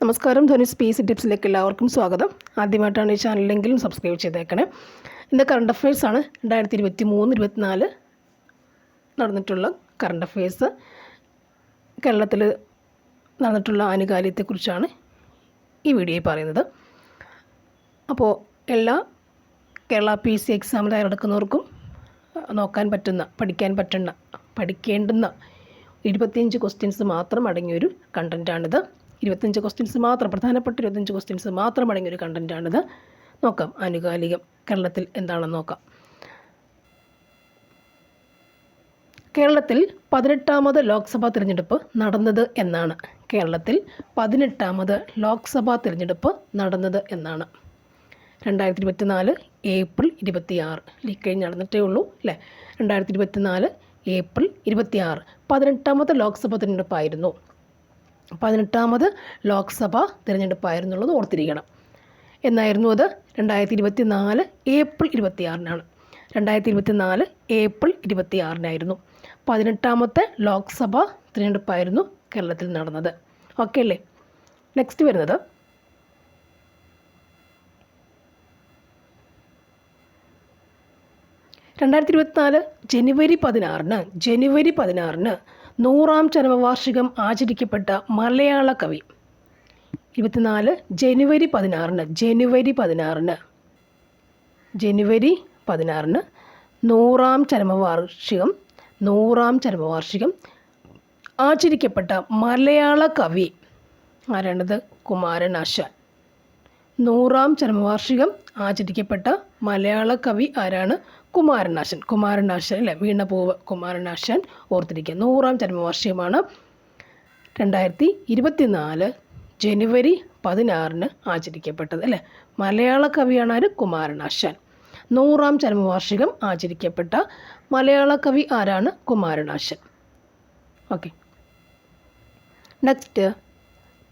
നമസ്കാരം, ധനുഷ് സ്പേസ് ടിപ്സിലേക്ക് എല്ലാവർക്കും സ്വാഗതം. ആദ്യമായിട്ടാണ് ഈ ചാനലെങ്കിലും സബ്സ്ക്രൈബ് ചെയ്തേക്കണേ. ഇന്ന് കറണ്ട് അഫയേഴ്സ് ആണ്. 2023-24 നടന്നിട്ടുള്ള കറണ്ട് അഫയേഴ്സ്. കേരളത്തിൽ നടന്നിട്ടുള്ള ആനുകാലികത്തെക്കുറിച്ചാണ് ഈ വീഡിയോയിൽ പറയുന്നത്. അപ്പോൾ എല്ലാ കേരള PSC എക്സാമിൽ തയ്യാറെടുക്കുന്നവർക്കും നോക്കാൻ പറ്റുന്ന, പഠിക്കേണ്ടുന്ന 25 ക്വസ്റ്റ്യൻസ് മാത്രം അടങ്ങിയൊരു കണ്ടൻറ്റാണിത്. 25 ക്വസ്റ്റ്യൻസ് മാത്രം, പ്രധാനപ്പെട്ട 25 ക്വസ്റ്റ്യൻസ് മാത്രം അടങ്ങിയൊരു കണ്ടൻറ്റാണിത്. നോക്കാം, ആനുകാലികം കേരളത്തിൽ എന്താണെന്ന് നോക്കാം. കേരളത്തിൽ 18ാമത് ലോക്സഭാ തിരഞ്ഞെടുപ്പ് നടന്നത് എന്നാണ്. കേരളത്തിൽ 18ാമത് ലോക്സഭാ തിരഞ്ഞെടുപ്പ് നടന്നത് എന്നാണ്. 2024 ഏപ്രിൽ 26 കഴിഞ്ഞ് നടന്നിട്ടേ ഉള്ളൂ അല്ലേ. 2024 ഏപ്രിൽ 26 18ാമത് ലോക്സഭാ തിരഞ്ഞെടുപ്പായിരുന്നു. 18ാമത് ലോക്സഭാ തിരഞ്ഞെടുപ്പായിരുന്നുള്ളത് ഓർത്തിരിക്കണം. എന്നായിരുന്നു അത്? 2024 ഏപ്രിൽ 26 2024 ഏപ്രിൽ 26 18ാമത്തെ ലോക്സഭാ തിരഞ്ഞെടുപ്പായിരുന്നു കേരളത്തിൽ നടന്നത്. ഓക്കെ അല്ലേ? നെക്സ്റ്റ് വരുന്നത് ജനുവരി 16 100ാം ചരമവാർഷികം ആചരിക്കപ്പെട്ട മലയാള കവി. ജനുവരി 16 100ാം ചരമവാർഷികം ആചരിക്കപ്പെട്ട മലയാള കവി ആരാണത്? കുമാരനാശാൻ. 100ാം ചരമവാർഷികം ആചരിക്കപ്പെട്ട മലയാള കവി ആരാണ്? കുമാരനാശാൻ അല്ലേ, വീണപൂവ് കുമാരനാശാൻ. ഓർത്തിരിക്കുക, 100ാം ചരമവാർഷികമാണ് 2024 ജനുവരി 16 ആചരിക്കപ്പെട്ടത് അല്ലേ. മലയാള കവിയാണ് ആര്? കുമാരനാശാൻ. 100ാം ചരമവാർഷികം ആചരിക്കപ്പെട്ട മലയാള കവി ആരാണ്? കുമാരനാശാൻ. ഓക്കെ. നെക്സ്റ്റ്,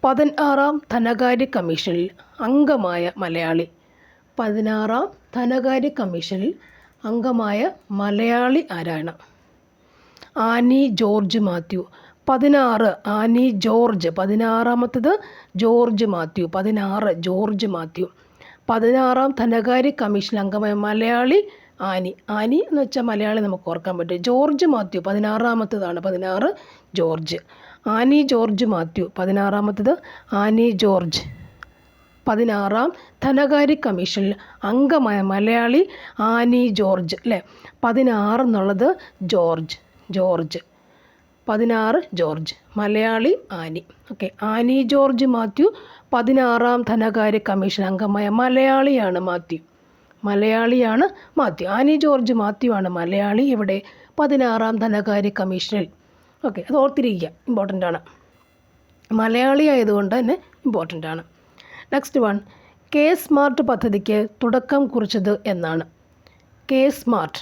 16ാം ധനകാര്യ കമ്മീഷനിൽ അംഗമായ മലയാളി. 16ാം ധനകാര്യ കമ്മീഷനിൽ അംഗമായ മലയാളി ആരാണ്? ആനി ജോർജ് മാത്യു. 16 ആനി ജോർജ്, 16ാമത്തത് ജോർജ് മാത്യു. 16 ജോർജ് മാത്യു. 16ാം ധനകാര്യ കമ്മീഷൻ അംഗമായ മലയാളി ആനി. ആനി എന്ന് വെച്ചാൽ മലയാളി നമുക്ക് ഓർക്കാൻ പറ്റും. ജോർജ് മാത്യു 16ാമത്തതാണ്. 16 ജോർജ്. ആനി ജോർജ് മാത്യു 16ാമത്തത്. ആനി ജോർജ്. 16ാം ധനകാര്യ കമ്മീഷനിൽ അംഗമായ മലയാളി ആനി ജോർജ് അല്ലേ. 16 എന്നുള്ളത് ജോർജ്. 16 ജോർജ്, മലയാളി ആനി. ഓക്കെ. ആനി ജോർജ് മാത്യു 16ാം ധനകാര്യ കമ്മീഷൻ അംഗമായ മലയാളിയാണ് മാത്യു. ആനി ജോർജ് മാത്യു ആണ് മലയാളി. ഇവിടെ 16ാം ധനകാര്യ കമ്മീഷനിൽ. ഓക്കെ, അത് ഓർത്തിരിക്കുക, ഇമ്പോർട്ടൻ്റ് ആണ്. മലയാളി ആയതുകൊണ്ട് തന്നെ ഇമ്പോർട്ടൻ്റ് ആണ്. നെക്സ്റ്റ് വൺ, കെ സ്മാർട്ട് പദ്ധതിക്ക് തുടക്കം കുറിച്ചത് എന്നാണ്. കെ സ്മാർട്ട്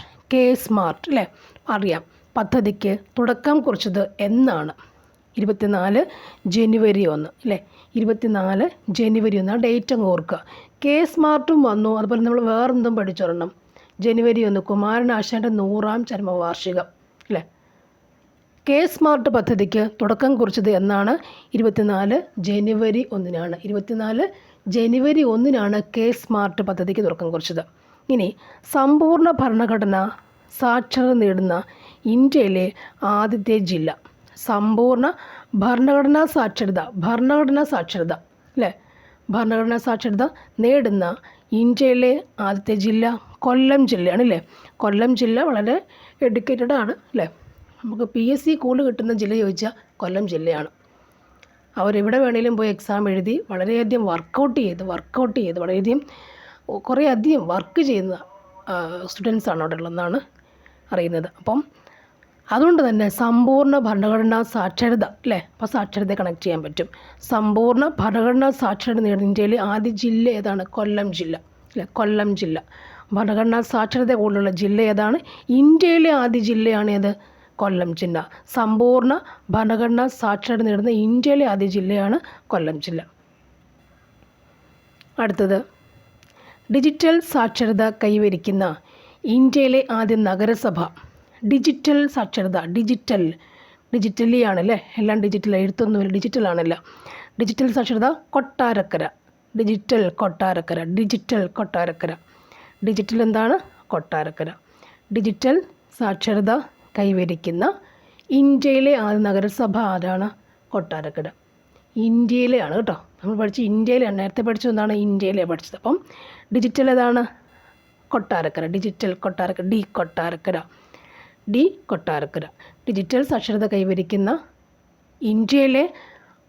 അല്ലേ, അറിയാം. പദ്ധതിക്ക് തുടക്കം കുറിച്ചത് എന്നാണ്? 24 ജനുവരി 1 അല്ലേ. 24 ജനുവരി 1 ആ ഡേറ്റ് അങ്ങ് ഓർക്കുക. കെ സ്മാർട്ടും വന്നു. അതുപോലെ നമ്മൾ വേറെന്തും പഠിച്ചോളണം. ജനുവരി 1 കുമാരനാശാൻ്റെ 100ാം ചരമവാർഷികം അല്ലേ. കെ സ്മാർട്ട് പദ്ധതിക്ക് തുടക്കം കുറിച്ചത് എന്നാണ്? 24 ജനുവരി 1 24 ജനുവരി 1 കെ സ്മാർട്ട് പദ്ധതിക്ക് തുടക്കം കുറിച്ചത്. ഇനി, സമ്പൂർണ്ണ ഭരണഘടന സാക്ഷരത നേടുന്ന ഇന്ത്യയിലെ ആദ്യത്തെ ജില്ല. സമ്പൂർണ്ണ ഭരണഘടനാ സാക്ഷരത അല്ലേ. ഭരണഘടനാ സാക്ഷരത നേടുന്ന ഇന്ത്യയിലെ ആദ്യത്തെ ജില്ല കൊല്ലം ജില്ലയാണ് അല്ലേ. കൊല്ലം ജില്ല വളരെ എഡ്യൂക്കേറ്റഡ് ആണ് അല്ലേ. നമുക്ക് PSC കൂടുതൽ കിട്ടുന്ന ജില്ല ചോദിച്ചാൽ കൊല്ലം ജില്ലയാണ്. അവരെവിടെ വേണേലും പോയി എക്സാം എഴുതി വളരെയധികം വർക്കൗട്ട് ചെയ്ത് വളരെയധികം കുറേ അധികം വർക്ക് ചെയ്യുന്ന സ്റ്റുഡൻസാണ് അവിടെ ഉള്ളതെന്നാണ് അറിയുന്നത്. അപ്പം അതുകൊണ്ട് തന്നെ സമ്പൂർണ്ണ ഭരണഘടനാ സാക്ഷരത അല്ലേ. അപ്പോൾ സാക്ഷരതയെ കണക്ട് ചെയ്യാൻ പറ്റും. സമ്പൂർണ്ണ ഭരണഘടനാ സാക്ഷരത നേടുന്ന ഇന്ത്യയിലെ ആദ്യ ജില്ല ഏതാണ്? കൊല്ലം ജില്ല അല്ലേ. കൊല്ലം ജില്ല. ഭരണഘടനാ സാക്ഷരത കൂടുതലുള്ള ജില്ല ഏതാണ്? ഇന്ത്യയിലെ ആദ്യ ജില്ലയാണ് ഏത്? കൊല്ലം ജില്ല. സമ്പൂർണ്ണ ഭരണഘടനാ സാക്ഷരത നേടുന്ന ഇന്ത്യയിലെ ആദ്യ ജില്ലയാണ് കൊല്ലം ജില്ല. അടുത്തത്, ഡിജിറ്റൽ സാക്ഷരത കൈവരിക്കുന്ന ഇന്ത്യയിലെ ആദ്യ നഗരസഭ. ഡിജിറ്റൽ സാക്ഷരത, ഡിജിറ്റലി ആണല്ലേ, എല്ലാം ഡിജിറ്റൽ, എഴുത്തൊന്നുമില്ല, ഡിജിറ്റലാണല്ലോ. ഡിജിറ്റൽ സാക്ഷരത Kottarakkara. Digital Kottarakkara. Digital Kottarakkara. Digital എന്താണ്? കൊട്ടാരക്കര. ഡിജിറ്റൽ സാക്ഷരത കൈവരിക്കുന്ന ഇന്ത്യയിലെ ആദ്യ നഗരസഭ ആരാണ്? കൊട്ടാരക്കര. ഇന്ത്യയിലെയാണ് കേട്ടോ. നമ്മൾ പഠിച്ച ഇന്ത്യയിലാണ്. നേരത്തെ പഠിച്ചത് എന്താണ്? ഇന്ത്യയിലെ പഠിച്ചത്. അപ്പം ഡിജിറ്റൽ ഏതാണ്? Kottarakkara. Digital Kottarakkara. D Kottarakkara. D Kottarakkara. Digital സാക്ഷരത കൈവരിക്കുന്ന ഇന്ത്യയിലെ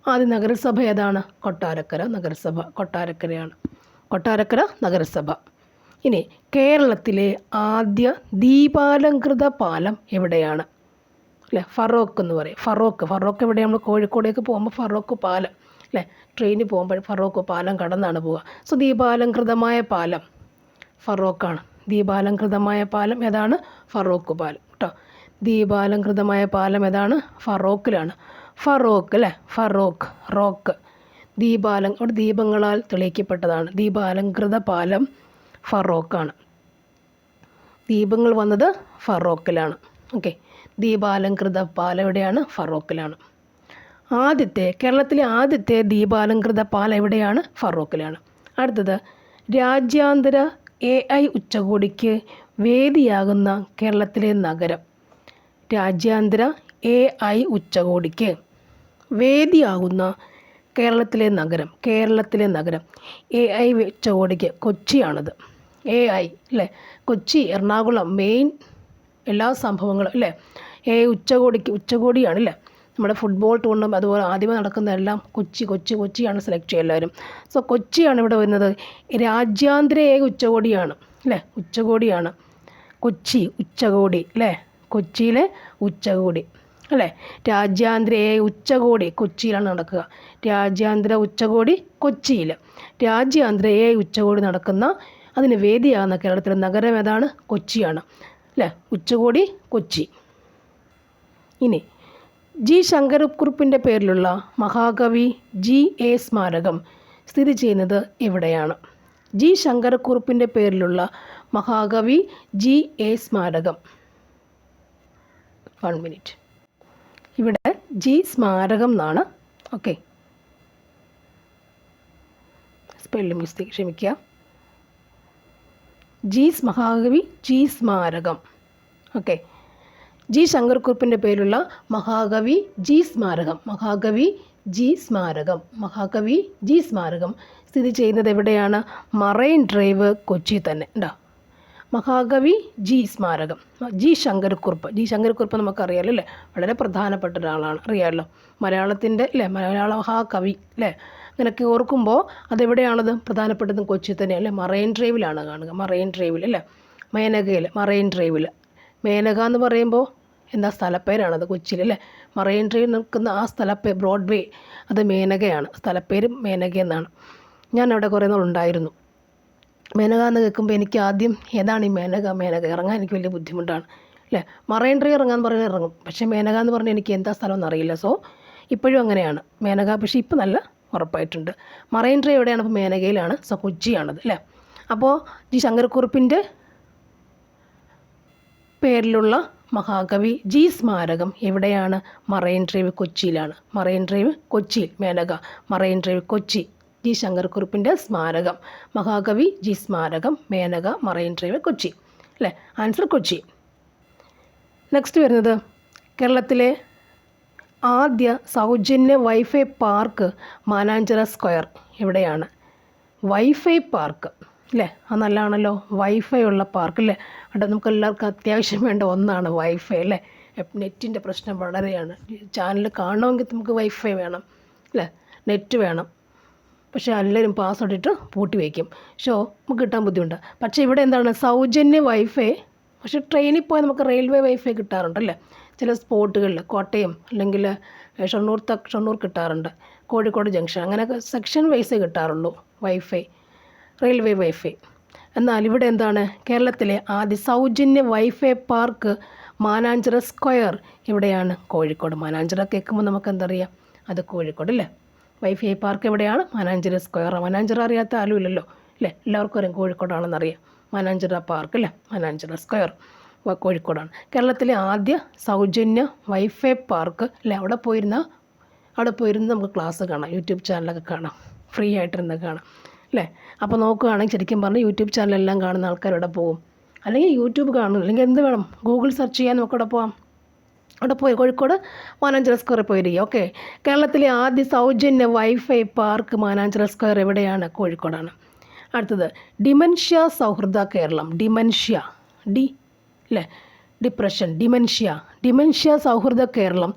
ആദ്യ നഗരസഭ ഏതാണ്? കൊട്ടാരക്കര നഗരസഭ. കൊട്ടാരക്കരയാണ്. കൊട്ടാരക്കര നഗരസഭ. ഇനി കേരളത്തിലെ ആദ്യ ദീപാലംകൃത പാലം എവിടെയാണ്? അല്ലേ, ഫറോക്ക് എന്ന് പറയും. ഫറോക്ക് എവിടെ? നമ്മൾ കോഴിക്കോടേക്ക് പോകുമ്പോൾ ഫറോക്ക് പാലം, അല്ലേ, ട്രെയിനിൽ പോകുമ്പോൾ ഫറോക്ക് പാലം കടന്നാണ് പോവുക. സോ ദീപാലംകൃതമായ പാലം ഫറോക്കാണ്. ദീപാലംകൃതമായ പാലം ഏതാണ്? ഫറോക്ക് പാലം കേട്ടോ. ദീപാലംകൃതമായ പാലം ഏതാണ്? ഫറോക്കിലാണ്. ഫറോക്ക്, അല്ലേ, ഫറോക്ക്, റോക്ക്. അവിടെ ദീപങ്ങളാൽ തെളിയിക്കപ്പെട്ടതാണ്. ദീപാലംകൃത പാലം ഫറോക്കാണ്. ദീപങ്ങൾ വന്നത് ഫറോക്കിലാണ്. ഓക്കെ, ദീപാലംകൃത പാലം എവിടെയാണ്? ഫറോക്കിലാണ്. കേരളത്തിലെ ആദ്യത്തെ ദീപാലംകൃത പാലം എവിടെയാണ്? ഫറോക്കിലാണ്. അടുത്തത്, രാജ്യാന്തര AI ഉച്ചകോടിക്ക് വേദിയാകുന്ന കേരളത്തിലെ നഗരം. രാജ്യാന്തര AI ഉച്ചകോടിക്ക് വേദിയാകുന്ന കേരളത്തിലെ നഗരം. AI ഉച്ചകോടിക്ക് കൊച്ചിയാണത്. AI, അല്ലേ, കൊച്ചി, എറണാകുളം, മെയിൻ എല്ലാ സംഭവങ്ങളും, അല്ലേ, AI ഉച്ചകോടിയാണ്, അല്ലേ. നമ്മുടെ ഫുട്ബോൾ ടൂർണമെൻറ്റ് അതുപോലെ ആദ്യമേ നടക്കുന്നതെല്ലാം കൊച്ചിയാണ് സെലക്ട് ചെയ്യുക എല്ലാവരും. സോ കൊച്ചിയാണ് ഇവിടെ വരുന്നത്. രാജ്യാന്തര AI ഉച്ചകോടിയാണ്, അല്ലേ, ഉച്ചകോടിയാണ്. കൊച്ചി ഉച്ചകോടി, അല്ലേ, കൊച്ചിയിലെ ഉച്ചകോടി, അല്ലേ. രാജ്യാന്തര AI ഉച്ചകോടി കൊച്ചിയിലാണ് നടക്കുക. രാജ്യാന്തര ഉച്ചകോടി കൊച്ചിയിൽ. രാജ്യാന്തര AI ഉച്ചകോടി നടക്കുന്ന അതിന് വേദിയാകുന്ന കേരളത്തിലെ നഗരം ഏതാണ്? കൊച്ചിയാണ്, അല്ലേ. ഉച്ചകോടി കൊച്ചി. ഇനി ജി ശങ്കരക്കുറുപ്പിൻ്റെ പേരിലുള്ള മഹാകവി GA സ്മാരകം സ്ഥിതി ചെയ്യുന്നത് എവിടെയാണ്? ജി ശങ്കരക്കുറുപ്പിൻ്റെ പേരിലുള്ള മഹാകവി GA സ്മാരകം. 1 മിനിറ്റ്. ഇവിടെ ജി സ്മാരകം എന്നാണ്. ഓക്കെ, സ്പെല്ലിംഗ് മിസ്റ്റേക്ക്, ക്ഷമിക്കുക. മഹാകവി ജി സ്മാരകം. ഓക്കെ, ജി ശങ്കരക്കുറുപ്പിൻ്റെ പേരിലുള്ള മഹാകവി ജി സ്മാരകം. മഹാകവി ജി സ്മാരകം സ്ഥിതി ചെയ്യുന്നത് എവിടെയാണ്? മറൈൻ ഡ്രൈവ്, കൊച്ചി തന്നെ. ഉണ്ടോ? മഹാകവി ജി സ്മാരകം. ജി ശങ്കരക്കുറുപ്പ് നമുക്കറിയാമല്ലോ, അല്ലേ, വളരെ പ്രധാനപ്പെട്ട ഒരാളാണ്, അറിയാമല്ലോ. മലയാളത്തിൻ്റെ, അല്ലേ, മലയാള മഹാകവി, അല്ലേ, അങ്ങനെയൊക്കെ ഓർക്കുമ്പോൾ അതെവിടെയാണത്? പ്രധാനപ്പെട്ടതും കൊച്ചി തന്നെ, അല്ലേ. മറൈൻ ഡ്രൈവിലാണ് കാണുക. മറൈൻ ഡ്രൈവിൽ, അല്ലേ, മേനകയിൽ, മറൈൻ ഡ്രൈവിൽ. മേനക എന്ന് പറയുമ്പോൾ എന്താ സ്ഥലപ്പേരാണത്? കൊച്ചിയിൽ, അല്ലേ. മറൈൻ ഡ്രൈവ് നിൽക്കുന്ന ആ സ്ഥലപ്പേര് ബ്രോഡ്വേ, അത് മേനകയാണ്. സ്ഥലപ്പേര് മേനക എന്നാണ്. ഞാൻ അവിടെ കുറേ നാളുണ്ടായിരുന്നു. മേനക എന്ന് കേൾക്കുമ്പോൾ എനിക്ക് ആദ്യം ഏതാണ് ഈ മേനക ഇറങ്ങാൻ എനിക്ക് വലിയ ബുദ്ധിമുട്ടാണ്, അല്ലേ. മറൈൻ ഡ്രൈവ് ഇറങ്ങാൻ പറഞ്ഞാൽ ഇറങ്ങും, പക്ഷേ മേനക എന്ന് പറഞ്ഞാൽ എനിക്ക് എന്താ സ്ഥലമെന്ന് അറിയില്ല. സോ ഇപ്പോഴും അങ്ങനെയാണ് മേനക, പക്ഷേ ഇപ്പം നല്ല ഉറപ്പായിട്ടുണ്ട്. മറൈൻ ഡ്രൈവ് എവിടെയാണ്? അപ്പോൾ മേനകയിലാണ്. സോ കൊച്ചിയാണത്, അല്ലേ. അപ്പോൾ ജി ശങ്കരക്കുറുപ്പിൻ്റെ പേരിലുള്ള മഹാകവി ജി സ്മാരകം എവിടെയാണ്? മറൈൻ ഡ്രൈവ്, കൊച്ചിയിലാണ്. മറൈൻ ഡ്രൈവ് കൊച്ചിയിൽ, മേനക. Marine drive Kochi. ജി ശങ്കരക്കുറുപ്പിൻ്റെ സ്മാരകം, മഹാകവി ജി സ്മാരകം, മേനക, മറൈൻ ഡ്രൈവ് കൊച്ചി, അല്ലേ. ആൻസർ കൊച്ചി. നെക്സ്റ്റ് വരുന്നത്, കേരളത്തിലെ ആദ്യ സൗജന്യ വൈഫൈ പാർക്ക് മാനാഞ്ചിറ സ്ക്വയർ എവിടെയാണ്? വൈഫൈ പാർക്ക്, അല്ലേ, അത് നല്ലതാണല്ലോ. വൈഫൈ ഉള്ള പാർക്ക്, അല്ലേ. അവിടെ നമുക്ക് എല്ലാവർക്കും അത്യാവശ്യം വേണ്ട ഒന്നാണ് വൈഫൈ, അല്ലേ. നെറ്റിൻ്റെ പ്രശ്നം വളരെയാണ്. ചാനൽ കാണണമെങ്കിൽ നമുക്ക് വൈഫൈ വേണം, അല്ലേ, നെറ്റ് വേണം. പക്ഷേ എല്ലാവരും പാസ്വേഡ് ഇട്ട് പൂട്ടി വയ്ക്കും. നമുക്ക് കിട്ടാൻ ബുദ്ധിമുട്ടാണ്. പക്ഷേ ഇവിടെ എന്താണ്? സൗജന്യ വൈഫൈ. പക്ഷേ ട്രെയിനിൽ പോയാൽ നമുക്ക് റെയിൽവേ വൈഫൈ കിട്ടാറുണ്ടല്ലേ, ചില സ്പോട്ടുകളിൽ. കോട്ടയം അല്ലെങ്കിൽ ഷൊർണൂർ കിട്ടാറുണ്ട്, കോഴിക്കോട് ജംഗ്ഷൻ, അങ്ങനെയൊക്കെ സെക്ഷൻ വൈസേ കിട്ടാറുള്ളൂ വൈഫൈ, റെയിൽവേ വൈഫൈ. എന്നാൽ ഇവിടെ എന്താണ്? കേരളത്തിലെ ആദ്യ സൗജന്യ വൈഫൈ പാർക്ക് മാനാഞ്ചിറ സ്ക്വയർ എവിടെയാണ്? കോഴിക്കോട്. മാനാഞ്ചിറ കേൾക്കുമ്പോൾ നമുക്ക് എന്തറിയാം? അത് കോഴിക്കോട്, അല്ലേ. വൈഫൈ പാർക്ക് എവിടെയാണ്? മാനാഞ്ചിറ സ്ക്വയർ. മാനാഞ്ചിറ അറിയാത്ത ആരും ഇല്ലല്ലോ, അല്ലേ. എല്ലാവർക്കും അറിയാം കോഴിക്കോടാണെന്നറിയാം. മാനാഞ്ചിറ പാർക്ക്, അല്ലേ, മാനാഞ്ചിറ സ്ക്വയർ കോഴിക്കോടാണ്. കേരളത്തിലെ ആദ്യ സൗജന്യ വൈഫൈ പാർക്ക്, അല്ലേ. അവിടെ അവിടെ പോയിരുന്ന് നമുക്ക് ക്ലാസ് കാണാം, യൂട്യൂബ് ചാനലൊക്കെ കാണാം, ഫ്രീ ആയിട്ടിരുന്ന് കാണാം അല്ലേ. അപ്പോൾ നോക്കുകയാണെങ്കിൽ ശരിക്കും പറഞ്ഞാൽ യൂട്യൂബ് ചാനലെല്ലാം കാണുന്ന ആൾക്കാർ ഇവിടെ പോകും. അല്ലെങ്കിൽ യൂട്യൂബ് കാണും, അല്ലെങ്കിൽ എന്ത് വേണം, ഗൂഗിൾ സെർച്ച് ചെയ്യാൻ നമുക്ക് അവിടെ പോകാം. അവിടെ പോയി കോഴിക്കോട് മാനാഞ്ചിറ സ്ക്വയറിൽ പോയിരിക്കുക. ഓക്കെ, കേരളത്തിലെ ആദ്യ സൗജന്യ വൈഫൈ പാർക്ക് മാനാഞ്ചിറ സ്ക്വയർ എവിടെയാണ്? കോഴിക്കോടാണ്. അടുത്തത് ഡിമെൻഷ്യ സൗഹൃദ കേരളം. ഡിമെൻഷ്യ ഡി അല്ലേ, ഡിപ്രഷൻ, ഡിമെൻഷ്യ സൗഹൃദ കേരളം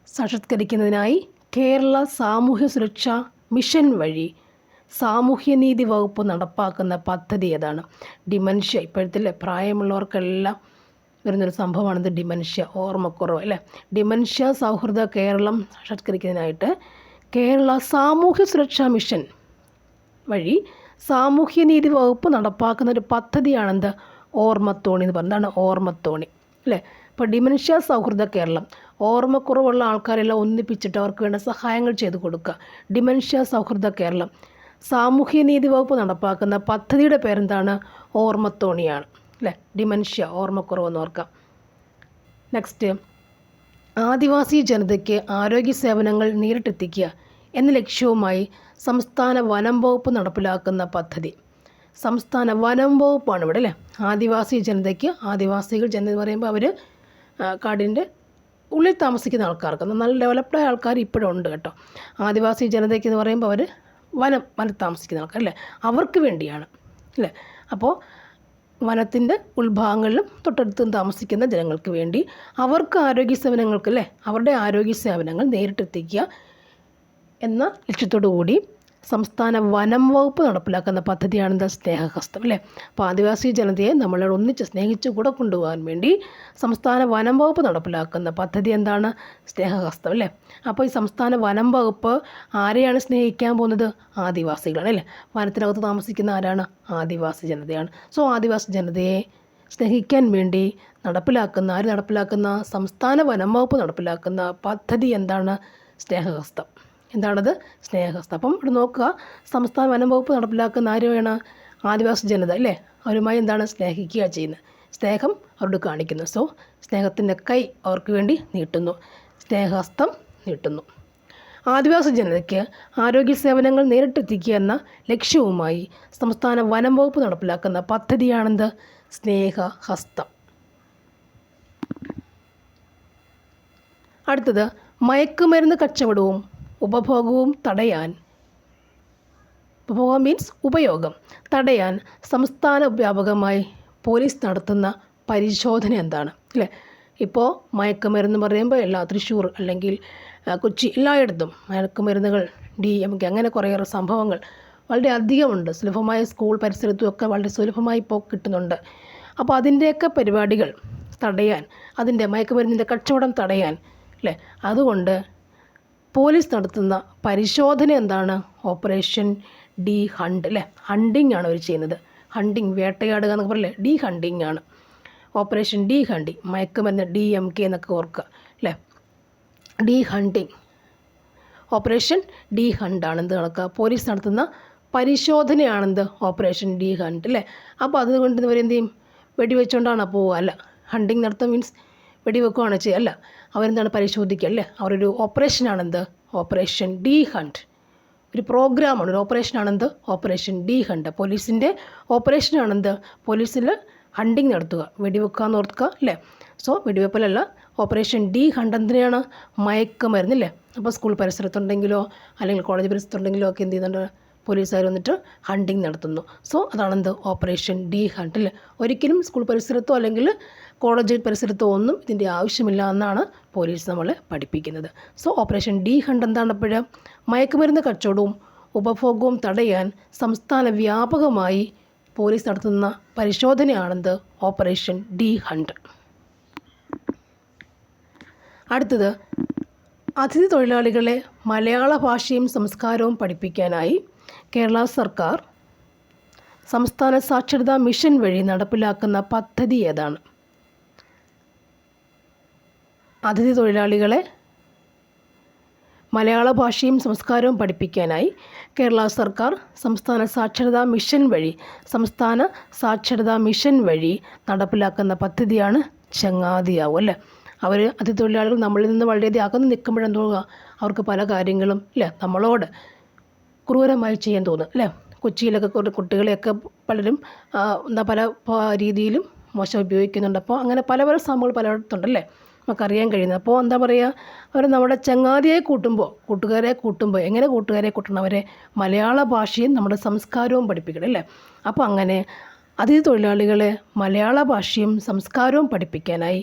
സാക്ഷാത്കരിക്കുന്നതിനായി കേരള സാമൂഹ്യ സുരക്ഷാ മിഷൻ വഴി സാമൂഹ്യനീതി വകുപ്പ് നടപ്പാക്കുന്ന പദ്ധതി ഏതാണ്? ഡിമെൻഷ്യ, ഇപ്പോഴത്തെ പ്രായമുള്ളവർക്കെല്ലാം വരുന്നൊരു സംഭവമാണിത് ഡിമെൻഷ്യ, ഓർമ്മക്കുറവ് അല്ലേ. ഡിമെൻഷ്യ സൗഹൃദ കേരളം സാക്ഷാത്കരിക്കുന്നതിനായിട്ട് കേരള സാമൂഹ്യ സുരക്ഷാ മിഷൻ വഴി സാമൂഹ്യനീതി വകുപ്പ് നടപ്പാക്കുന്ന ഒരു പദ്ധതിയാണെന്ത്? ഓർമ്മത്തോണി എന്ന് പറയുന്നത്. എന്താണ് ഓർമ്മത്തോണി അല്ലേ. ഇപ്പോൾ ഡിമെൻഷ്യ സൗഹൃദ കേരളം, ഓർമ്മക്കുറവുള്ള ആൾക്കാരെല്ലാം ഒന്നിപ്പിച്ചിട്ട് അവർക്ക് വേണ്ട സഹായങ്ങൾ ചെയ്തു കൊടുക്കുക. ഡിമെൻഷ്യ സൗഹൃദ കേരളം, സാമൂഹ്യനീതി വകുപ്പ് നടപ്പാക്കുന്ന പദ്ധതിയുടെ പേരെന്താണ്? ഓർമ്മത്തോണിയാണ് അല്ലേ. ഡിമെൻഷ്യ, ഓർമ്മക്കുറവെന്ന് ഓർക്കാം. നെക്സ്റ്റ്, ആദിവാസി ജനതയ്ക്ക് ആരോഗ്യ സേവനങ്ങൾ നേരിട്ടെത്തിക്കുക എന്ന ലക്ഷ്യവുമായി സംസ്ഥാന വനം വകുപ്പ് നടപ്പിലാക്കുന്ന പദ്ധതി. സംസ്ഥാന വനം വകുപ്പാണ് ഇവിടെ അല്ലേ. ആദിവാസി ജനതയ്ക്ക്, ആദിവാസികൾ ജനത എന്ന് പറയുമ്പോൾ അവർ കാടിൻ്റെ ഉള്ളിൽ താമസിക്കുന്ന ആൾക്കാർക്ക്, നല്ല ഡെവലപ്ഡായ ആൾക്കാർ ഇപ്പോഴും ഉണ്ട് കേട്ടോ. ആദിവാസി ജനതയ്ക്ക് എന്ന് പറയുമ്പോൾ അവർ വനത്തിൽ താമസിക്കുന്ന ആൾക്കാർ അല്ലേ, അവർക്ക് വേണ്ടിയാണ് അല്ലേ. അപ്പോൾ വനത്തിൻ്റെ ഉൾഭാഗങ്ങളിലും തൊട്ടടുത്തും താമസിക്കുന്ന ജനങ്ങൾക്ക് വേണ്ടി അവർക്ക് ആരോഗ്യ സേവനങ്ങൾക്ക് അല്ലേ, അവരുടെ ആരോഗ്യ സേവനങ്ങൾ നേരിട്ടെത്തിക്കുക എന്ന ലക്ഷ്യത്തോടു കൂടി സംസ്ഥാന വനം വകുപ്പ് നടപ്പിലാക്കുന്ന പദ്ധതിയാണെന്ത്? സ്നേഹഹസ്തം അല്ലേ. അപ്പോൾ ആദിവാസി ജനതയെ നമ്മളോട് ഒന്നിച്ച് സ്നേഹിച്ച് കൂടെ കൊണ്ടുപോകാൻ വേണ്ടി സംസ്ഥാന വനം വകുപ്പ് നടപ്പിലാക്കുന്ന പദ്ധതി എന്താണ്? സ്നേഹഹസ്തം അല്ലേ. അപ്പോൾ ഈ സംസ്ഥാന വനം വകുപ്പ് ആരെയാണ് സ്നേഹിക്കാൻ പോകുന്നത്? ആദിവാസികളാണ് അല്ലേ. വനത്തിനകത്ത് താമസിക്കുന്ന ആരാണ്? ആദിവാസി ജനതയാണ്. സോ ആദിവാസി ജനതയെ സ്നേഹിക്കാൻ വേണ്ടി നടപ്പിലാക്കുന്ന സംസ്ഥാന വനം വകുപ്പ് നടപ്പിലാക്കുന്ന പദ്ധതി എന്താണ്? സ്നേഹഹസ്തം. എന്താണത്? സ്നേഹഹസ്തം. അപ്പം ഇവിടെ നോക്കുക, സംസ്ഥാന വനം വകുപ്പ് നടപ്പിലാക്കുന്ന ആരുമാണ്? ആദിവാസി ജനത അല്ലേ. അവരുമായി എന്താണ്? സ്നേഹിക്കുക ചെയ്യുന്നത്, സ്നേഹം അവരോട് കാണിക്കുന്നു. സോ സ്നേഹത്തിൻ്റെ കൈ അവർക്ക് വേണ്ടി നീട്ടുന്നു, സ്നേഹഹസ്തം നീട്ടുന്നു. ആദിവാസി ജനതയ്ക്ക് ആരോഗ്യ സേവനങ്ങൾ നേരിട്ടെത്തിക്കുക എന്ന ലക്ഷ്യവുമായി സംസ്ഥാന വനം വകുപ്പ് നടപ്പിലാക്കുന്ന പദ്ധതിയാണെന്ത്? സ്നേഹഹസ്തം. അടുത്തത് മയക്കുമരുന്ന് കച്ചവടവും ഉപഭോഗവും തടയാൻ, ഉപഭോഗം മീൻസ് ഉപയോഗം തടയാൻ സംസ്ഥാന വ്യാപകമായി പോലീസ് നടത്തുന്ന പരിശോധന എന്താണ് അല്ലേ. ഇപ്പോൾ മയക്കുമരുന്ന് പറയുമ്പോൾ തൃശ്ശൂർ അല്ലെങ്കിൽ കൊച്ചി എല്ലായിടത്തും മയക്കുമരുന്നുകൾ, DMK അങ്ങനെ കുറേയേറെ സംഭവങ്ങൾ വളരെ അധികമുണ്ട്. സുലഭമായ സ്കൂൾ പരിസരത്തുമൊക്കെ വളരെ സുലഭമായി ഇപ്പോൾ കിട്ടുന്നുണ്ട്. അപ്പോൾ അതിൻ്റെയൊക്കെ പരിപാടികൾ തടയാൻ, അതിൻ്റെ മയക്കുമരുന്നിൻ്റെ കച്ചവടം തടയാൻ അല്ലേ, അതുകൊണ്ട് പോലീസ് നടത്തുന്ന പരിശോധന എന്താണ്? ഓപ്പറേഷൻ ഡി ഹണ്ട് അല്ലേ. ഹണ്ടിങ് ആണ് അവർ ചെയ്യുന്നത്. ഹണ്ടിങ്, വേട്ടയാടുക എന്നൊക്കെ പറയില്ലേ, ഡി ഹണ്ടിങ് ആണ്. ഓപ്പറേഷൻ ഡി ഹണ്ടിങ്, മയക്കുമരുന്ന് DMK എന്നൊക്കെ ഓർക്കുക അല്ലേ. ഡി ഹണ്ടിങ്, ഓപ്പറേഷൻ ഡി ഹണ്ടാണ് എന്ത് നടക്കുക? പോലീസ് നടത്തുന്ന പരിശോധനയാണെന്ത്? ഓപ്പറേഷൻ ഡി ഹണ്ട് അല്ലേ. അപ്പോൾ അതുകൊണ്ട് ഇവരെന്ത് ചെയ്യും? വെടിവെച്ചുകൊണ്ടാണ് പോവുക? അല്ല. ഹണ്ടിങ് നടത്തുക മീൻസ് വെടിവെക്കുകയാണ് ചെയ്യുക അല്ല, അവരെന്താണ്? പരിശോധിക്കുക അല്ലേ. അവരൊരു ഓപ്പറേഷനാണെന്ത്? ഓപ്പറേഷൻ ഡി ഹണ്ട്, ഒരു പ്രോഗ്രാമാണ്, ഒരു ഓപ്പറേഷനാണെന്ത്? Operation D hunt. പോലീസിൻ്റെ ഓപ്പറേഷനാണെന്ത്? പോലീസിൽ ഹണ്ടിങ് നടത്തുക, വെടിവെക്കുക എന്ന് ഓർക്കുക അല്ലേ. സോ വെടിവെപ്പലല്ല, ഓപ്പറേഷൻ ഡി ഹണ്ട് എന്തിനാണ്? മയക്കുമരുന്ന് അല്ലേ. അപ്പോൾ സ്കൂൾ പരിസരത്തുണ്ടെങ്കിലോ അല്ലെങ്കിൽ കോളേജ് പരിസരത്തുണ്ടെങ്കിലോ ഒക്കെ എന്ത് ചെയ്യുന്നുണ്ട്? പോലീസുകാർ വന്നിട്ട് ഹണ്ടിങ് നടത്തുന്നു. സോ അതാണെന്ത്? ഓപ്പറേഷൻ ഡി ഹണ്ട് അല്ലേ. ഒരിക്കലും സ്കൂൾ പരിസരത്തോ അല്ലെങ്കിൽ കോളേജ് പരിസരത്തോ ഒന്നും ഇതിൻ്റെ ആവശ്യമില്ല എന്നാണ് പോലീസ് നമ്മളെ പഠിപ്പിക്കുന്നത്. സോ ഓപ്പറേഷൻ ഡി ഹണ്ട് എന്താണ്? അപ്പോഴ് മയക്കുമരുന്ന് കച്ചവടവും ഉപഭോഗവും തടയാൻ സംസ്ഥാന വ്യാപകമായി പോലീസ് നടത്തുന്ന പരിശോധനയാണെന്ത്? Operation D hunt. അടുത്തത് അതിഥി തൊഴിലാളികളെ മലയാള ഭാഷയും സംസ്കാരവും പഠിപ്പിക്കാനായി കേരള സർക്കാർ സംസ്ഥാന സാക്ഷരതാ മിഷൻ വഴി നടപ്പിലാക്കുന്ന പദ്ധതി ഏതാണ്? അതിഥി തൊഴിലാളികളെ മലയാള ഭാഷയും സംസ്കാരവും പഠിപ്പിക്കാനായി കേരള സർക്കാർ സംസ്ഥാന സാക്ഷരതാ മിഷൻ വഴി നടപ്പിലാക്കുന്ന പദ്ധതിയാണ് ചങ്ങാതിയാവും അല്ലേ. അവർ അതിഥി തൊഴിലാളികൾ നമ്മളിൽ നിന്ന് വളരെയധികം അകന്ന് നിൽക്കുമ്പോഴെന്തോന്നുക, അവർക്ക് പല കാര്യങ്ങളും ഇല്ലേ നമ്മളോട് ക്രൂരമായി ചെയ്യാൻ തോന്നും അല്ലേ. കൊച്ചിയിലൊക്കെ കുട്ടികളെയൊക്കെ പലരും പല രീതിയിലും മോശം ഉപയോഗിക്കുന്നുണ്ട്. അപ്പോൾ അങ്ങനെ പല പല സംഭവങ്ങൾ പലയിടത്തുണ്ടല്ലേ നമുക്കറിയാൻ കഴിയുന്നത്. അപ്പോൾ എന്താ പറയുക, അവർ നമ്മുടെ ചങ്ങാതിയെ കൂട്ടുകാരെ കൂട്ടുമ്പോൾ എങ്ങനെ കൂട്ടുകാരെ കൂട്ടണം, അവരെ മലയാള ഭാഷയും നമ്മുടെ സംസ്കാരവും പഠിപ്പിക്കണം അല്ലേ. അപ്പോൾ അങ്ങനെ അതിഥി തൊഴിലാളികളെ മലയാള ഭാഷയും സംസ്കാരവും പഠിപ്പിക്കാനായി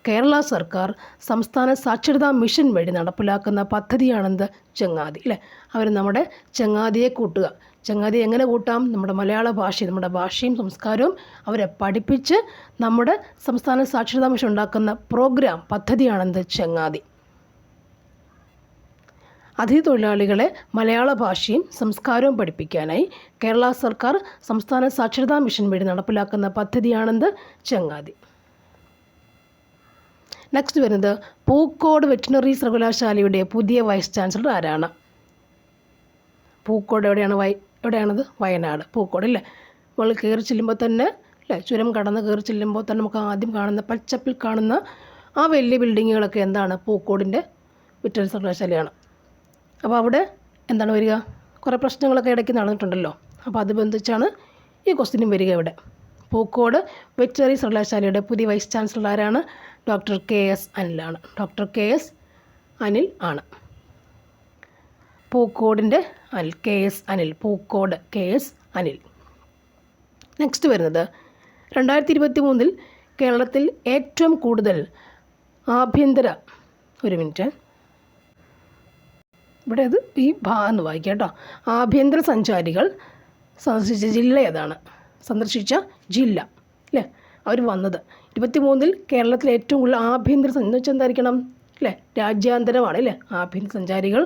കേരള സർക്കാർ സംസ്ഥാന സാക്ഷരതാ മിഷൻ വഴി നടപ്പിലാക്കുന്ന പദ്ധതിയാണെന്ത്, ചങ്ങാതി അല്ലേ. അവർ നമ്മുടെ ചങ്ങാതിയെ കൂട്ടുക. ചങ്ങാതി എങ്ങനെ കൂട്ടാം, നമ്മുടെ മലയാള ഭാഷയും നമ്മുടെ ഭാഷയും സംസ്കാരവും അവരെ പഠിപ്പിച്ച് നമ്മുടെ സംസ്ഥാന സാക്ഷരതാ മിഷൻ ഉണ്ടാക്കുന്ന പദ്ധതിയാണെന്ത്, ചങ്ങാതി. അതിഥി തൊഴിലാളികളെ മലയാള ഭാഷയും സംസ്കാരവും പഠിപ്പിക്കാനായി കേരള സർക്കാർ സംസ്ഥാന സാക്ഷരതാ മിഷൻ വഴി നടപ്പിലാക്കുന്ന പദ്ധതിയാണെന്ത്, ചങ്ങാതി. നെക്സ്റ്റ് വരുന്നത് പൂക്കോട് വെറ്റിനറി സർവകലാശാലയുടെ പുതിയ വൈസ് ചാൻസലർ ആരാണ്? പൂക്കോട് എവിടെയാണത്? വയനാട്. പൂക്കോട് അല്ലേ. നമ്മൾ കയറി ചെല്ലുമ്പോൾ തന്നെ അല്ലേ, ചുരം കടന്ന് കയറി ചെല്ലുമ്പോൾ തന്നെ നമുക്ക് ആദ്യം കാണുന്ന പച്ചപ്പിൽ കാണുന്ന ആ വലിയ ബിൽഡിങ്ങുകളൊക്കെ എന്താണ്? പൂക്കോടിൻ്റെ വെറ്റിനറി സർവകലാശാലയാണ്. അപ്പോൾ അവിടെ എന്താണ് വരിക? കുറേ പ്രശ്നങ്ങളൊക്കെ ഇടയ്ക്ക് നടന്നിട്ടുണ്ടല്ലോ. അപ്പോൾ അത് ബന്ധിച്ചാണ് ഈ ക്വസ്റ്റ്യനും വരിക ഇവിടെ. പൂക്കോട് വെറ്റിനറി സർവകലാശാലയുടെ പുതിയ വൈസ് ചാൻസലർ ആരാണ്? ഡോക്ടർ KS അനിലാണ്. ഡോക്ടർ KS അനിൽ ആണ്. പൂക്കോടിൻ്റെ Anil, KS Anil. Pookode KS Anil. Next വരുന്നത് 2023 കേരളത്തിൽ ഏറ്റവും കൂടുതൽ ഇവിടെ അത് ഈ എന്ന് വായിക്കാം കേട്ടോ. ആഭ്യന്തര സഞ്ചാരികൾ സന്ദർശിച്ച ജില്ല ഏതാണ്? സന്ദർശിച്ച ജില്ല അല്ലേ, അവർ വന്നത് 23 കേരളത്തിൽ ഏറ്റവും കൂടുതൽ ആഭ്യന്തര എന്ന് വെച്ചാൽ എന്തായിരിക്കണം അല്ലേ, രാജ്യാന്തരമാണ് അല്ലേ. ആഭ്യന്തര സഞ്ചാരികൾ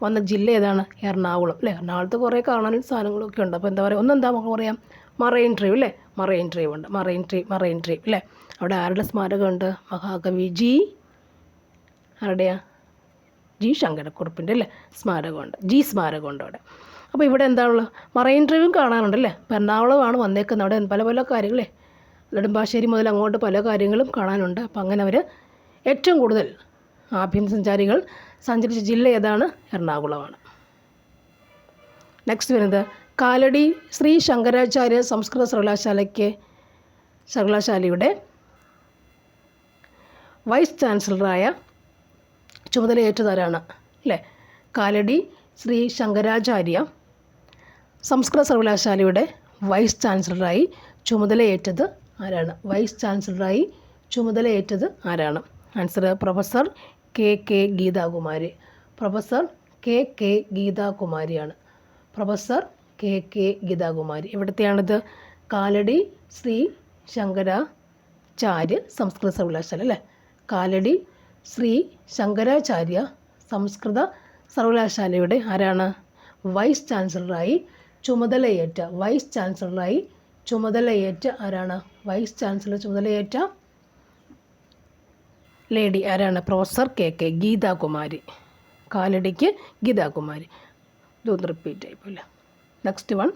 വന്ന ജില്ല ഏതാണ്? എറണാകുളം അല്ലേ. എറണാകുളത്ത് കുറേ കാണാനും സാധനങ്ങളൊക്കെ ഉണ്ട്. അപ്പോൾ എന്താ പറയുക, ഒന്നെന്താ നമുക്ക് പറയാം, മറൈൻ ഡ്രൈവ് അല്ലേ. മറൈൻ ഡ്രൈവ് ഉണ്ട്. മറൈൻ ഡ്രൈവ് അല്ലേ. അവിടെ ആരുടെ സ്മാരകമുണ്ട്? മഹാകവി ആരുടെയാ? G. ശങ്കരക്കുറുപ്പിൻ്റെ അല്ലേ സ്മാരകമുണ്ട്. സ്മാരകമുണ്ട് അവിടെ. അപ്പോൾ ഇവിടെ എന്താണുള്ളത്? മറൈൻ ഡ്രൈവും കാണാനുണ്ടല്ലേ. അപ്പോൾ എറണാകുളമാണ് വന്നേക്കുന്നത്. അവിടെ പല പല കാര്യങ്ങളേ, നെടുമ്പാശ്ശേരി മുതൽ അങ്ങോട്ട് പല കാര്യങ്ങളും കാണാനുണ്ട്. അപ്പോൾ അങ്ങനെ അവർ ഏറ്റവും കൂടുതൽ ആഭ്യന്തര സഞ്ചാരികൾ സഞ്ചരിച്ച ജില്ല ഏതാണ്? എറണാകുളമാണ്. നെക്സ്റ്റ് വരുന്നത് കാലടി ശ്രീ ശങ്കരാചാര്യ സംസ്കൃത സർവകലാശാലയുടെ വൈസ് ചാൻസലറായ ചുമതലയേറ്റതാരാണ് അല്ലേ? കാലടി ശ്രീ ശങ്കരാചാര്യ സംസ്കൃത സർവകലാശാലയുടെ വൈസ് ചാൻസലറായി ചുമതലയേറ്റത് ആരാണ്? വൈസ് ചാൻസലറായി ചുമതലയേറ്റത് ആരാണ്? ആൻസർ പ്രൊഫസർ KK ഗീതാകുമാരി. പ്രൊഫസർ KK ഗീതാകുമാരിയാണ്. Professor KK Geethakumari. എവിടത്തെയാണിത്? കാലടി ശ്രീ ശങ്കരാചാര്യ സംസ്കൃത സർവകലാശാല അല്ലേ. കാലടി ശ്രീ ശങ്കരാചാര്യ സംസ്കൃത സർവകലാശാലയുടെ ആരാണ്? വൈസ് ചാൻസലറായി ചുമതലയേറ്റ ആരാണ്? വൈസ് ചാൻസലർ ചുമതലയേറ്റ ലേഡി ആരാണ്? Professor KK Geethakumari. കാലടിക്ക് ഗീതാകുമാരി. ഇതൊന്ന് റിപ്പീറ്റ് ആയിപ്പോലെ. നെക്സ്റ്റ് വൺ,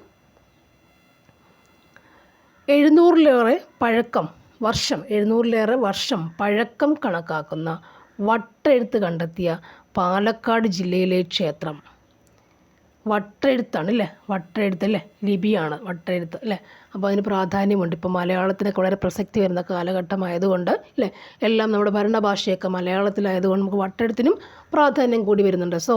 700-ലേറെ വർഷം പഴക്കം കണക്കാക്കുന്ന വട്ടെഴുത്ത് കണ്ടെത്തിയ പാലക്കാട് ജില്ലയിലെ ക്ഷേത്രം. വട്ടെഴുത്താണ് അല്ലേ. വട്ടെഴുത്ത് അല്ലേ, ലിപിയാണ് വട്ടെഴുത്ത് അല്ലേ. അപ്പോൾ അതിന് പ്രാധാന്യമുണ്ട്. ഇപ്പോൾ മലയാളത്തിനൊക്കെ വളരെ പ്രസക്തി വരുന്ന കാലഘട്ടമായതുകൊണ്ട് അല്ലേ, എല്ലാം നമ്മുടെ ഭരണഭാഷയൊക്കെ മലയാളത്തിലായതുകൊണ്ട് നമുക്ക് വട്ടെഴുത്തിനും പ്രാധാന്യം കൂടി വരുന്നുണ്ട്. സോ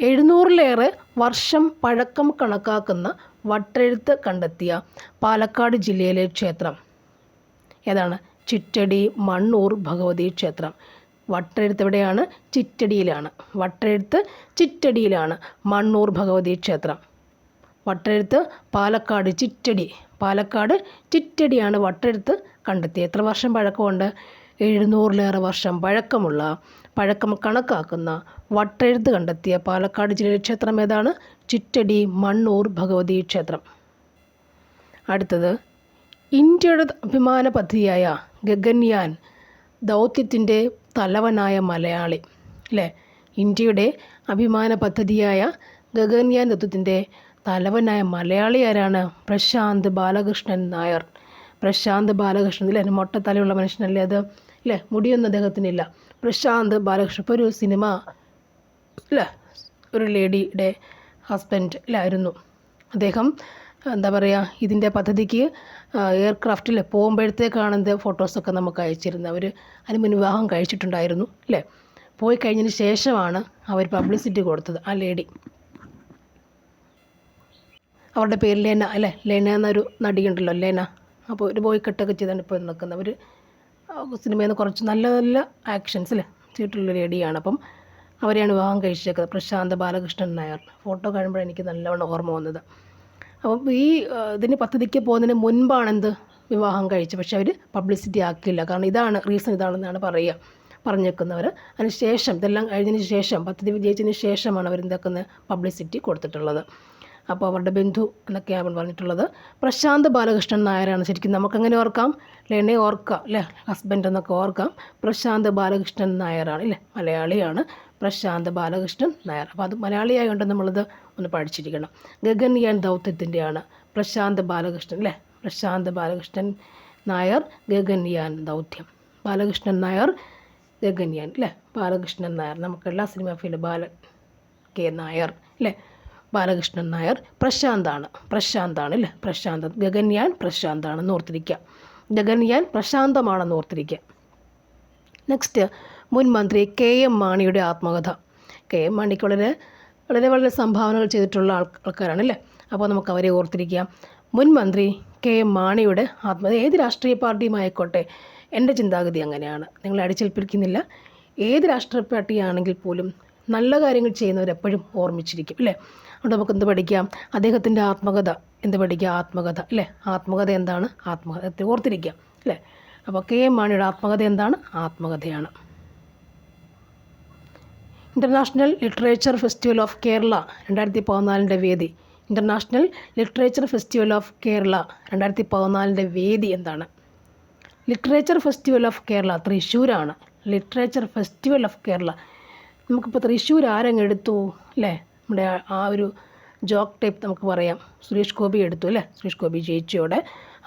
700-ലേറെ വർഷം പഴക്കം കണക്കാക്കുന്ന വട്ടെഴുത്ത് കണ്ടെത്തിയ പാലക്കാട് ജില്ലയിലെ ക്ഷേത്രം ഏതാണ്? ചിറ്റടി മണ്ണൂർ ഭഗവതി ക്ഷേത്രം. വട്ടെഴുത്ത് എവിടെയാണ്? ചിറ്റടിയിലാണ്. വട്ടെഴുത്ത് ചിറ്റടിയിലാണ്. മണ്ണൂർ ഭഗവതി ക്ഷേത്രം. വട്ടെഴുത്ത് പാലക്കാട് ചിറ്റടിയാണ് വട്ടെഴുത്ത് കണ്ടെത്തിയത്. എത്ര വർഷം പഴക്കമുണ്ട്? 700-ലേറെ വർഷം പഴക്കം കണക്കാക്കുന്ന വട്ടെഴുത്ത് കണ്ടെത്തിയ പാലക്കാട് ജില്ലയിലെ ക്ഷേത്രം ഏതാണ്? ചിറ്റടി മണ്ണൂർ ഭഗവതി ക്ഷേത്രം. അടുത്തത്, ഇന്ത്യയുടെ അഭിമാന പദ്ധതിയായ ഗഗൻയാൻ ദൗത്യത്തിൻ്റെ തലവനായ മലയാളി അല്ലേ. ഇന്ത്യയുടെ അഭിമാന പദ്ധതിയായ ഗഗൻയാൻ ദൗത്യത്തിൻ്റെ തലവനായ മലയാളി ആരാണ്? പ്രശാന്ത് ബാലകൃഷ്ണൻ നായർ. പ്രശാന്ത് ബാലകൃഷ്ണൻ അല്ലേ, മൊട്ടത്തലയുള്ള മനുഷ്യനല്ലേ അത് അല്ലേ, മുടിയൊന്നും അദ്ദേഹത്തിനില്ല. പ്രശാന്ത് ബാലകൃഷ്ണൻ. ഇപ്പോൾ ഒരു സിനിമ അല്ലേ ഒരു ലേഡിയുടെ ഹസ്ബൻഡ് ആയിരുന്നു അദ്ദേഹം. എന്താ പറയുക, ഇതിൻ്റെ പദ്ധതിക്ക് എയർക്രാഫ്റ്റിൽ പോകുമ്പോഴത്തേക്കാണ് ഇത് ഫോട്ടോസൊക്കെ നമുക്ക് അയച്ചിരുന്നത്. അവർ അതിന് മുൻ വിവാഹം കഴിച്ചിട്ടുണ്ടായിരുന്നു അല്ലേ. പോയി കഴിഞ്ഞതിന് ശേഷമാണ് അവർ പബ്ലിസിറ്റി കൊടുത്തത്. ആ ലേഡി, അവരുടെ പേര് ലേന അല്ലേ, ലേന എന്നൊരു നടിയുണ്ടല്ലോ, ലേന. അപ്പോൾ ഒരു ബോയ്ക്കട്ടൊക്കെ ചെയ്താണ് ഇപ്പോൾ നിൽക്കുന്നത്. അവർ സിനിമയിൽ നിന്ന് കുറച്ച് നല്ല നല്ല ആക്ഷൻസ് അല്ലേ ചെയ്തിട്ടുള്ള ലേഡിയാണ്. അപ്പം അവരെയാണ് വിവാഹം കഴിച്ചേക്കുന്നത്, പ്രശാന്ത് ബാലകൃഷ്ണൻ നായർ. ഫോട്ടോ കാണുമ്പോൾ എനിക്ക് നല്ലവണ്ണം ഓർമ്മ വന്നത്. അപ്പം ഈ ഇതിന് പദ്ധതിക്ക് പോകുന്നതിന് മുൻപാണ് എന്ത് വിവാഹം കഴിച്ചത്. പക്ഷെ അവർ പബ്ലിസിറ്റി ആക്കിയില്ല. കാരണം ഇതാണ് റീസൺ, ഇതാണെന്നാണ് പറഞ്ഞേക്കുന്നവർ. അതിന് ശേഷം, ഇതെല്ലാം കഴിഞ്ഞതിന് ശേഷം, പദ്ധതി വിജയിച്ചതിന് ശേഷമാണ് അവരെന്താക്കുന്നത് പബ്ലിസിറ്റി കൊടുത്തിട്ടുള്ളത്. അപ്പോൾ അവരുടെ ബന്ധു എന്നൊക്കെയാണ് പറഞ്ഞിട്ടുള്ളത്. പ്രശാന്ത് ബാലകൃഷ്ണൻ നായരാണ്. ശരിക്കും നമുക്കങ്ങനെ ഓർക്കാം, ലേണയെ ഓർക്കാം അല്ലേ, ഹസ്ബൻഡ് എന്നൊക്കെ ഓർക്കാം. പ്രശാന്ത് ബാലകൃഷ്ണൻ നായരാണ് അല്ലേ, മലയാളിയാണ് പ്രശാന്ത് ബാലകൃഷ്ണൻ നായർ. അപ്പോൾ അത് മലയാളിയായതുകൊണ്ട് നമ്മളിത് ഒന്ന് പഠിച്ചിരിക്കണം. ഗഗൻയാൻ ദൗത്യത്തിൻ്റെയാണ് പ്രശാന്ത് ബാലകൃഷ്ണൻ അല്ലേ, പ്രശാന്ത് ബാലകൃഷ്ണൻ നായർ ഗഗൻയാൻ ദൗത്യം. ബാലകൃഷ്ണൻ നായർ ഗഗൻയാൻ അല്ലേ, ബാലകൃഷ്ണൻ നായർ. നമുക്കെല്ലാ സിനിമ ഫീൽഡ് ബാലൻ കെ നായർ അല്ലേ, ബാലകൃഷ്ണൻ നായർ. പ്രശാന്താണ് അല്ലേ, പ്രശാന്ത്. ഗഗൻയാൻ പ്രശാന്താണെന്ന് ഓർത്തിരിക്കുക, ഗഗൻയാൻ പ്രശാന്തമാണെന്ന് ഓർത്തിരിക്കുക. നെക്സ്റ്റ്, മുൻ മന്ത്രി കെ എം മാണിയുടെ ആത്മകഥ. കെ എം മാണിക്ക് വളരെ സംഭാവനകൾ ചെയ്തിട്ടുള്ള ആൾക്കാരാണ് അല്ലേ. അപ്പോൾ നമുക്ക് അവരെ ഓർത്തിരിക്കാം. മുൻ മന്ത്രി കെ എം മാണിയുടെ ആത്മകഥ. ഏത് രാഷ്ട്രീയ പാർട്ടിയുമായിക്കോട്ടെ, എൻ്റെ ചിന്താഗതി അങ്ങനെയാണ്, നിങ്ങളെ അടിച്ചേൽപ്പിക്കുന്നില്ല. ഏത് രാഷ്ട്രീയ പാർട്ടിയാണെങ്കിൽ പോലും നല്ല കാര്യങ്ങൾ ചെയ്യുന്നവരെപ്പോഴും ഓർമ്മിച്ചിരിക്കും അല്ലേ. അതുകൊണ്ട് നമുക്ക് എന്ത് പഠിക്കാം, അദ്ദേഹത്തിൻ്റെ ആത്മകഥ എന്ത് പഠിക്കുക, ആത്മകഥ അല്ലേ. ആത്മകഥ എന്താണ്, ആത്മകഥ ഓർത്തിരിക്കാം അല്ലേ. അപ്പോൾ കെ എം മാണിയുടെ ആത്മകഥ എന്താണ്, ആത്മകഥയാണ്. International literature festival of Kerala 2014 വേദി. International literature festival of Kerala 2014 വേദി എന്താണ്? ലിറ്ററേച്ചർ ഫെസ്റ്റിവൽ ഓഫ് കേരള തൃശ്ശൂരാണ്. Literature festival of Kerala. നമുക്കിപ്പോൾ തൃശ്ശൂർ ആരെടുത്തു അല്ലേ, നമ്മുടെ ആ ഒരു ജോക്ക് ടൈപ്പ് നമുക്ക് പറയാം, സുരേഷ് ഗോപി എടുത്തു അല്ലേ, സുരേഷ് ഗോപി ജയിച്ചോടെ.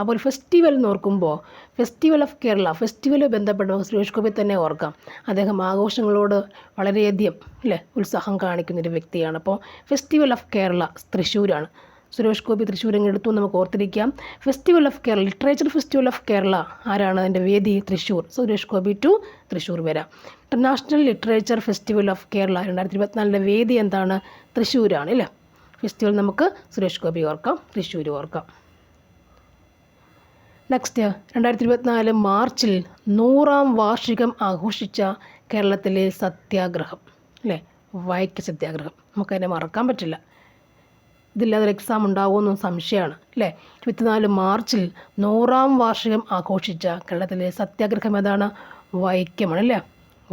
അപ്പോൾ ഫെസ്റ്റിവൽ എന്ന് ഓർക്കുമ്പോൾ ഫെസ്റ്റിവൽ ഓഫ് കേരള, ഫെസ്റ്റിവൽ ബന്ധപ്പെട്ട് സുരേഷ് ഗോപി തന്നെ ഓർക്കാം. അദ്ദേഹം ആഘോഷങ്ങളോട് വളരെയധികം അല്ലേ ഉത്സാഹം കാണിക്കുന്നൊരു വ്യക്തിയാണ്. അപ്പോൾ ഫെസ്റ്റിവൽ ഓഫ് കേരള തൃശ്ശൂരാണ്. സുരേഷ് ഗോപി തൃശ്ശൂരങ്ങ് എടുത്തു നമുക്ക് ഓർത്തിരിക്കാം. Festival of Kerala, literature festival of Kerala ആരാണ് അതിൻ്റെ വേദി? തൃശ്ശൂർ. സുരേഷ് ഗോപി ടു തൃശ്ശൂർ വരാം. International literature festival of Kerala 2024 വേദി എന്താണ്? തൃശ്ശൂരാണ് അല്ലേ. ഫെസ്റ്റിവൽ നമുക്ക് സുരേഷ് ഗോപി ഓർക്കാം, തൃശ്ശൂർ ഓർക്കാം. നെക്സ്റ്റ്, 2024 മാർച്ചിൽ 100ാം വാർഷികം ആഘോഷിച്ച കേരളത്തിലെ സത്യാഗ്രഹം അല്ലേ, വൈക്കം സത്യാഗ്രഹം. നമുക്കതിനെ മറക്കാൻ പറ്റില്ല. ഇതില്ലാതൊരു എക്സാം ഉണ്ടാവുമെന്നും സംശയമാണ് അല്ലേ. 24 മാർച്ചിൽ 100ാം വാർഷികം ആഘോഷിച്ച കേരളത്തിലെ സത്യാഗ്രഹം ഏതാണ്? വൈക്കമാണ് അല്ലേ,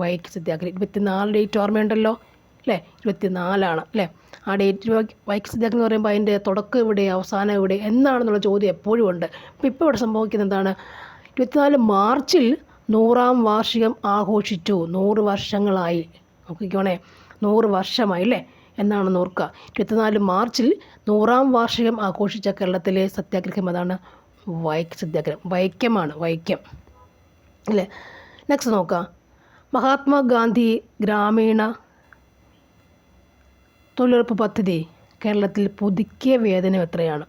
വൈക്കം സത്യാഗ്രഹം. 24 ഡേറ്റ് ഓർമ്മയുണ്ടല്ലോ അല്ലേ, 24 അല്ലേ. ആ ഡേറ്റ് വൈക്കം സത്യാഗ്രഹം എന്ന് പറയുമ്പോൾ അതിൻ്റെ തുടക്കം ഇവിടെ, അവസാനം ഇവിടെ എന്നാണെന്നുള്ള ചോദ്യം എപ്പോഴും ഉണ്ട്. അപ്പോൾ ഇപ്പോൾ ഇവിടെ സംഭവിക്കുന്നത് എന്താണ്? 24 മാർച്ചിൽ 100ാം വാർഷികം ആഘോഷിച്ചു. 100 വർഷങ്ങളായി. നോക്കിക്കോണേ, 100 വർഷമായി അല്ലേ എന്നാണെന്ന് ഓർക്കുക. 24 മാർച്ചിൽ 100ാം വാർഷികം ആഘോഷിച്ച കേരളത്തിലെ സത്യാഗ്രഹം അതാണ് വൈക്കം സത്യാഗ്രഹം. വൈക്കമാണ്, വൈക്കം അല്ലേ. നെക്സ്റ്റ് നോക്കാം, മഹാത്മാഗാന്ധി ഗ്രാമീണ തൊഴിലുറപ്പ് പദ്ധതി കേരളത്തിൽ പുതുക്കിയ വേതനം എത്രയാണ്?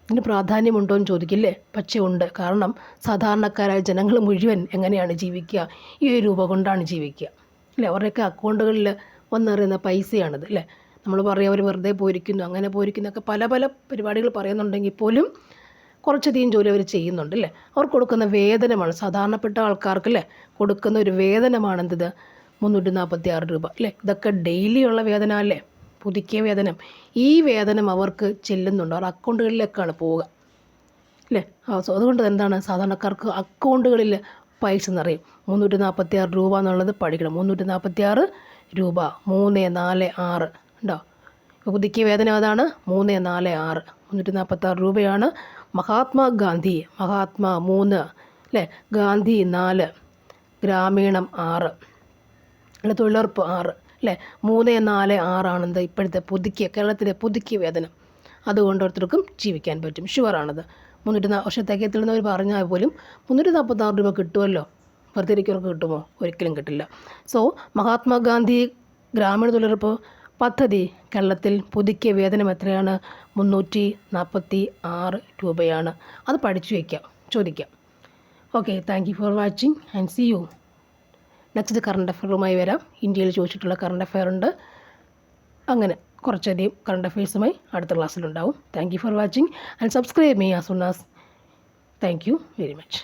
ഇതിന് പ്രാധാന്യമുണ്ടോ എന്ന് ചോദിക്കില്ലേ? പക്ഷേ ഉണ്ട്. കാരണം സാധാരണക്കാരായ ജനങ്ങൾ മുഴുവൻ എങ്ങനെയാണ് ജീവിക്കുക? ഈ 1 രൂപ കൊണ്ടാണ് ജീവിക്കുക അല്ലേ. അവരുടെയൊക്കെ അക്കൗണ്ടുകളിൽ വന്നെറിയുന്ന പൈസയാണിത് അല്ലേ. നമ്മൾ പറയും അവർ വെറുതെ പോയിരിക്കുന്നു, അങ്ങനെ പോയിരിക്കുന്നൊക്കെ പല പരിപാടികൾ പറയുന്നുണ്ടെങ്കിൽ പോലും കുറച്ചധികം ജോലി അവർ ചെയ്യുന്നുണ്ട് അല്ലേ. അവർ കൊടുക്കുന്ന വേതനമാണ് സാധാരണപ്പെട്ട ആൾക്കാർക്കല്ലേ കൊടുക്കുന്ന ഒരു വേതനമാണ് എന്തത്? 346 രൂപ അല്ലേ. ഇതൊക്കെ ഡെയിലി ഉള്ള വേതനം അല്ലേ, പുതുക്കിയ വേതനം. ഈ വേതനം അവർക്ക് ചെല്ലുന്നുണ്ട്, അവർ അക്കൗണ്ടുകളിലേക്കാണ് പോവുക അല്ലേ. അതുകൊണ്ട് എന്താണ്, സാധാരണക്കാർക്ക് അക്കൗണ്ടുകളിൽ പൈസ നിറയും. 346 രൂപ എന്നുള്ളത് പഠിക്കണം. 346 രൂപ, 346 ഉണ്ടോ. ഇപ്പോൾ പുതുക്കിയ വേതനം അതാണ് 346. 346 രൂപയാണ്. മഹാത്മാഗാന്ധി, മഹാത്മാ 3 അല്ലേ, ഗാന്ധി 4, ഗ്രാമീണം 6 അല്ലെ, തൊഴിലുറപ്പ് 6 അല്ലേ. 346 ആണെന്ത് ഇപ്പോഴത്തെ പുതുക്കിയ കേരളത്തിലെ പുതുക്കിയ വേതനം. അതുകൊണ്ട് ഓരോരുത്തർക്കും ജീവിക്കാൻ പറ്റും, ഷുവറാണത്. 340 വർഷത്തേക്ക് എത്തുന്നവർ പറഞ്ഞാൽ പോലും 346 രൂപ കിട്ടുമല്ലോ. വെറുതെ ഇരിക്കുന്നവർക്ക് കിട്ടുമോ? ഒരിക്കലും കിട്ടില്ല. സോ മഹാത്മാഗാന്ധി ഗ്രാമീണ തൊഴിലുറപ്പ് പദ്ധതി കേരളത്തിൽ പുതുക്കിയ വേതനം എത്രയാണ്? 346 രൂപയാണ്. അത് പഠിച്ചു വയ്ക്കാം, ചോദിക്കാം. Okay, thank you for watching and see you. Next current അഫെയറുമായി വരാം. ഇന്ത്യയിൽ ചോദിച്ചിട്ടുള്ള കറണ്ട് അഫെയർ ഉണ്ട്. അങ്ങനെ കുറച്ചധികം കറണ്ട് അഫെയർസുമായി അടുത്ത ക്ലാസ്സിലുണ്ടാവും. Thank you for watching and subscribe me as soon as. Thank you very much.